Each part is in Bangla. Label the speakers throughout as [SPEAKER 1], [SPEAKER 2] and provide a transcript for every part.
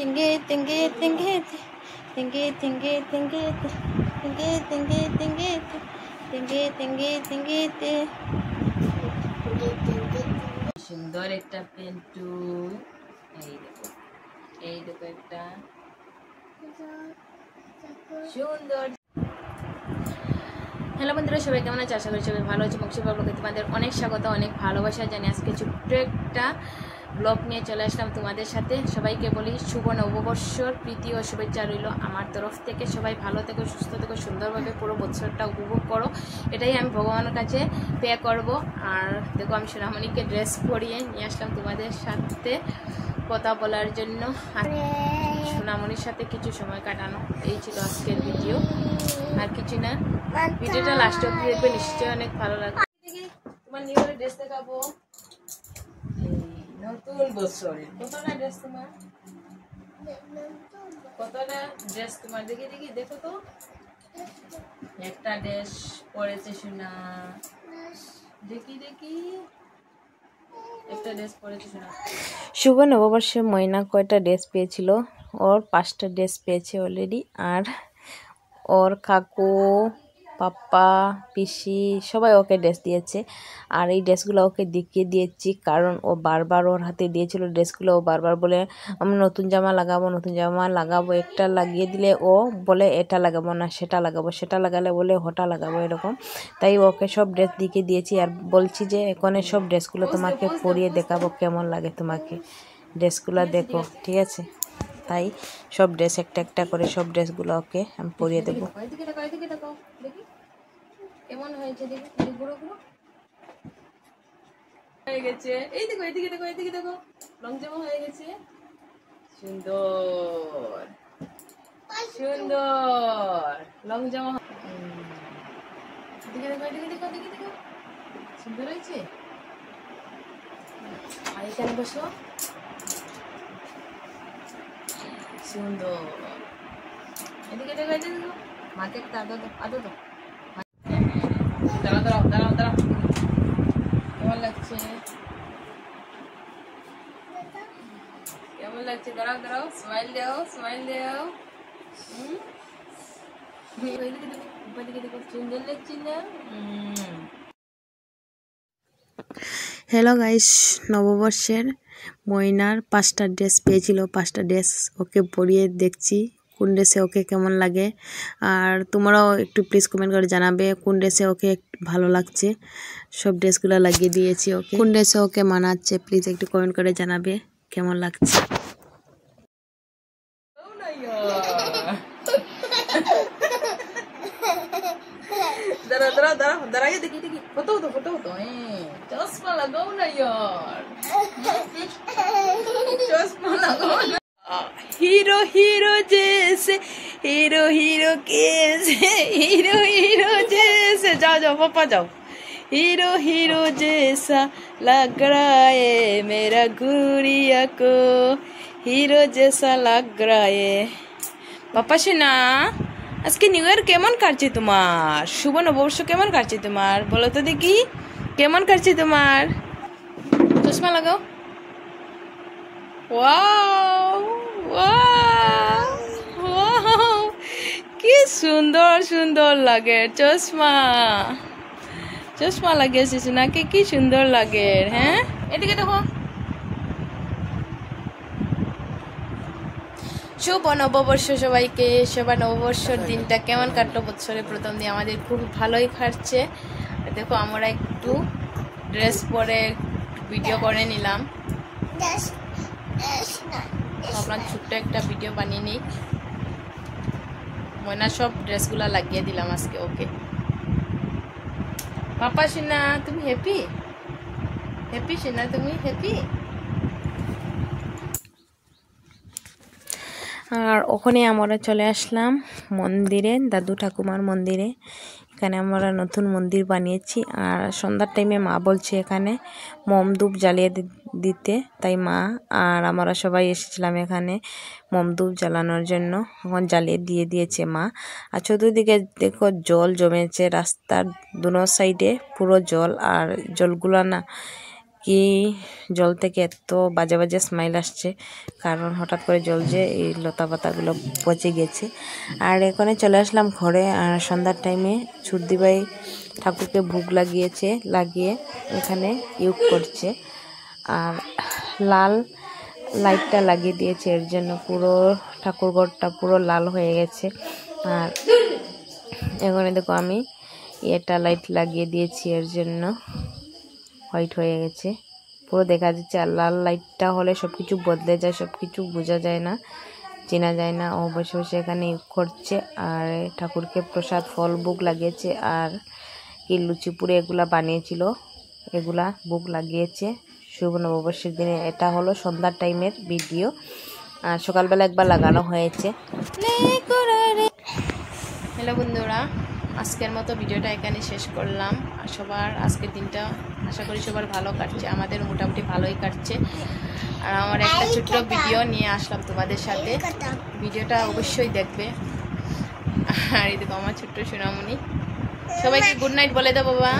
[SPEAKER 1] Tinge tinge tinge tinge tinge tinge tinge tinge tinge tinge tinge tinge সুন্দর একটা পেন্টু এই দেখো একটা সুন্দর। হ্যালো বন্ধুরা, সবাই কেমন আছে? আশা করি সবাই ভালো আছে। মুখী ব্লগে তোমাদের অনেক স্বাগত, অনেক ভালোবাসা জানি। আজকে ছোট্ট একটা ব্লগ নিয়ে চলে আসলাম তোমাদের সাথে। সবাইকে বলি শুভ নববর্ষর প্রীতি ও শুভেচ্ছা রইল আমার তরফ থেকে। সবাই ভালো থেকো, সুস্থ থেকো, সুন্দরভাবে পুরো বছরটা উপভোগ করো, এটাই আমি ভগবানের কাছে প্রে করব। আর দেখো, আমি সোনামণিকে ড্রেস পরিয়ে নিয়ে আসলাম তোমাদের সাথে কথা বলার জন্য, সোনামণির সাথে কিছু সময় কাটানো। এই ছিল আজকের ভিডিও, আর কিছু না। ভিডিওটা লাস্ট অবধি দেখবে, নিশ্চয়ই অনেক ভালো লাগবে। তোমার নিউ ইয়ারের ড্রেস দেখাবো, নতুন বছরে কতটা ড্রেস তোমার, কতটা ড্রেস তোমার, দেখি দেখি দেখো তো। একটা ড্রেস পরেছে সোনা, দেখি দেখি একটা ড্রেস পরেছে সোনা। শুভ নববর্ষে ময়না কয়টা ড্রেস পেয়েছিল? ওর 5টা ড্রেস পেয়েছে অলরেডি। আর ওর কাকু, পাপ্পা, পিসি সবাই ওকে ড্রেস দিয়েছে। আর এই ড্রেসগুলো ওকে দেখিয়ে দিয়েছি, কারণ ও বারবার ওর হাতে দিয়েছিল ড্রেসগুলো। ও বারবার বলে আমি নতুন জামা লাগাবো, নতুন জামা লাগাবো। একটা লাগিয়ে দিলে ও বলে এটা লাগাবো না, সেটা লাগাবো, সেটা লাগালে বলে ওটা লাগাবো, এরকম। তাই ওকে সব ড্রেস দেখিয়ে দিয়েছি। আর বলছি যে এখন সব ড্রেসগুলো তোমাকে পরিয়ে দেখাবো, কেমন লাগে তোমাকে ড্রেসগুলো দেখো, ঠিক আছে? তাই সব ড্রেস একটা একটা করে সব ড্রেসগুলো ওকে আমি পরিয়ে দেবো। কেমন হয়েছে দেখি, গুঁড়ো গুঁড়ো হয়ে গেছে। এই দেখো, এদিকে দেখো, এদিকে দেখো, লং জামা হয়ে গেছে। সুন্দর সুন্দর লং জামা। এদিকে দেখো, এদিকে দেখো, এদিকে দেখো, সুন্দর হয়েছে। আর এখানে বসো, সুন্দর। এদিকে দেখো, এদিকে দেখো, মাকে একটা আদর দাও, আদর দাও। দাঁড়াও দাঁড়াও দাঁড়াও দাঁড়াও, কেমন লাগছে, কেমন লাগছে? দাঁড়াও দাঁড়াও, স্মাইল দাও, স্মাইল দাও। সুন্দর লাগছে না? হ্যালো গাইস, নববর্ষের ময়নার 5টা ড্রেস পেয়েছিল। 5টা ড্রেস ওকে পরিয়ে দেখছি কোন ড্রেসে ওকে কেমন লাগে। আর তোমরাও একটু প্লিজ কমেন্ট করে জানাবে কোন ড্রেসে ওকে ভালো লাগছে। সব ড্রেসগুলো লাগিয়ে দিয়েছি ওকে, কোন ড্রেসে ওকে মানাচ্ছে প্লিজ একটু কমেন্ট করে জানাবে কেমন লাগছে। দাঁড়াও দাঁড়াও দাঁড়াও দাঁড়াইয়ে দেখি দেখি, ফটো হতো ফটো হতো। চশমা লাগাও না ইয়ার, চশমা লাগাও না। हीरो हीरो जैसे, हीरो हीरो कैसे, हीरो हीरो जैसे। जाओ जाओ पापा जाओ। हीरो हीरो जैसा लग रहा है मेरा गुड़िया को, हीरो जैसा लग रहा है। পাপা সোনা, আজকে নিউ ইয়ার কেমন কাটছে তোমার? শুভ নববর্ষ কেমন কাটছে তোমার? বলো তো দেখি, কেমন কাটছে তোমার? চশমা লাগাও। ওয়াও ওয়াও ওয়াও, কি সুন্দর সুন্দর লাগে চশমা, চশমা লাগিয়েছিস নাকি? কি সুন্দর লাগে। হ্যাঁ, এদিকে দেখো। শুভ নববর্ষ সবাইকে। সবার নববর্ষর দিনটা কেমন কাটলো? বছরের প্রথম দিন আমাদের খুব ভালোই কাটছে। দেখো, আমরা একটু ড্রেস পরে ভিডিও করে নিলাম। আপনার ছোট্ট একটা ভিডিও বানিয়ে নিই। ময়না সব ড্রেসগুলো লাগিয়ে দিলাম আজকে ওকে। পাপা সোনা, তুমি হ্যাপি? হ্যাপি সোনা, তুমি হ্যাপি? আর ওখানে আমরা চলে আসলাম মন্দিরে, দাদু ঠাকুমার মন্দিরে। এখানে আমরা নতুন মন্দির বানিয়েছি। আর সন্ধ্যার টাইমে মা বলছে এখানে মোম ধূপ জ্বালিয়ে দিতে, তাই মা আর আমরা সবাই এসেছিলাম এখানে মোম ধূপ জ্বালানোর জন্য। এখন জ্বালিয়ে দিয়ে দিয়েছে মা। আর চতুর্দিকে দেখো জল জমেছে রাস্তার দুনো সাইডে, পুরো জল। আর জলগুলো না
[SPEAKER 2] কি জল থেকে এত বাজে বাজে স্মাইল আসছে, কারণ হঠাৎ করে জল যে এই লতা পাতাগুলো পচে গেছে। আর এখানে চলে আসলাম ঘরে। আর সন্ধ্যার টাইমে ছুটদিভাই ঠাকুরকে ভোগ লাগিয়ে এখানে ইউজ করছে। আর লাল লাইটটা লাগিয়ে দিয়েছে, এর জন্য পুরো ঠাকুরঘরটা পুরো লাল হয়ে গেছে। আর এখানে দেখো আমি এটা লাইট লাগিয়ে দিয়েছি, এর জন্য হোয়াইট হয়ে গেছে, পুরো দেখা যাচ্ছে। আর লাল লাইটটা হলে সব কিছু বদলে যায়, সব কিছু বোঝা যায় না, চেনা যায় না। ও বসে বসে এখানে করছে। আর ঠাকুরকে প্রসাদ ফল ভোগ লাগিয়েছে। আর কি লুচি পুরে এগুলা বানিয়েছিল, এগুলা ভোগ লাগিয়েছে শুভ নববর্ষের দিনে। এটা হলো সন্ধ্যার টাইমের ভিডিও। আর সকালবেলা একবার লাগানো হয়েছে।
[SPEAKER 1] হ্যালো বন্ধুরা, আজকের মতো ভিডিওটা এখানে শেষ করলাম। আর সবার আজকের দিনটা আশা করি সবার ভালো কাটছে, আমাদের মোটামুটি ভালোই কাটছে। আর আমার একটা ছোট্ট ভিডিও নিয়ে আসলাম তোমাদের সাথে, ভিডিওটা অবশ্যই দেখবে। আর এই দেখো আমার ছোট্ট সোনামণি। সবাইকে গুড নাইট বলে দাও বাবা।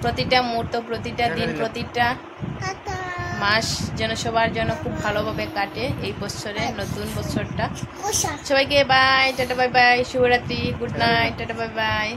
[SPEAKER 1] প্রতিটা মুহূর্ত, প্রতিটা দিন, প্রতিটা মাস যেন সবার জন্য খুব ভালোভাবে কাটে এই বছরে, নতুন বছরটা। সবাইকে বাই, টাটা বাই বাই, শুভরাত্রি, good night, tata bye bye.